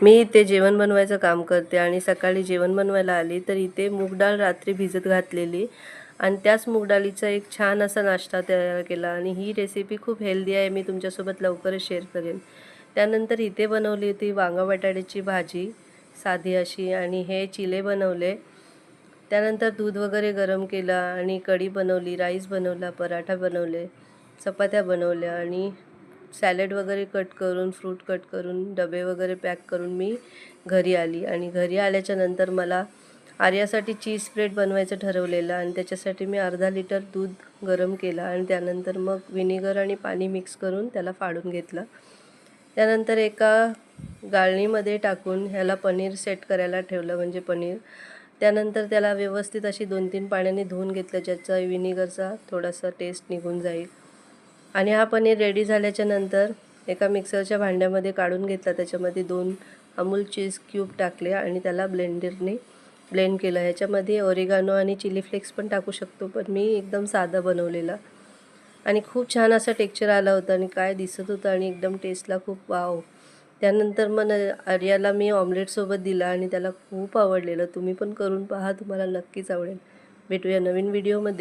मी इथे जेवण बनवायचं काम करते आणि सकाळी जेवण बनवायला आली तर इथे मूग डाळ रात्री भिजत घातलेली आणि त्याच मूग डाळीचा एक छान असा नाश्ता तयार केला आणि ही रेसिपी खूप हेल्दी आहे, मी तुमच्यासोबत लवकरच शेअर करेन। त्यानंतर इथे बनवली होती वांगा बटाट्याची भाजी साधी अशी आणि हे चिले बनवले। त्यानंतर दूध वगैरे गरम केला आणि कढी बनवली, राईस बनवला, पराठा बनवले, चपात्या बनवल्या आणि सॅलड वगैरे कट करून, फ्रूट कट करून, डबे वगैरे पॅक करून मी घरी आली आणि घरी आल्याच्या नंतर मला आर्यासाठी चीज स्प्रेड बनवायचं ठरवलेलं आणि त्याच्यासाठी मी अर्धा लिटर दूध गरम केला आणि त्यानंतर मग व्हिनेगर आणि पाणी मिक्स करून त्याला फाडून घेतलं। त्यानंतर एका गाळणीमध्ये टाकून ह्याला पनीर सेट करायला ठेवलं, म्हणजे पनीर। त्यानंतर त्याला व्यवस्थित अशी 2-3 पाण्याने धुवून घेतलं, ज्याचा व्हिनेगरचा थोडासा टेस्ट निघून जाईल। आणि हा पनीर रेडी झाल्याच्या नंतर एका मिक्सरच्या भांड्यामध्ये काढून घेतला, त्याच्यामध्ये 2 अमूल चीज क्यूब टाकले आणि त्याला ब्लेंडरने ब्लेंड केलं। ह्याच्यामध्ये ओरिगानो आणि चिली फ्लेक्स पण टाकू शकतो, पण मी एकदम साधा बनवलेला आणि खूप छान असा टेक्स्चर आला होता आणि काय दिसत होतं आणि एकदम टेस्टला खूप वाव। त्यानंतर मग आर्याला मी ऑमलेटसोबत दिला आणि त्याला खूप आवडलेलं। तुम्ही पण करून पहा, तुम्हाला नक्कीच आवडेल। भेटूया नवीन व्हिडिओमध्ये।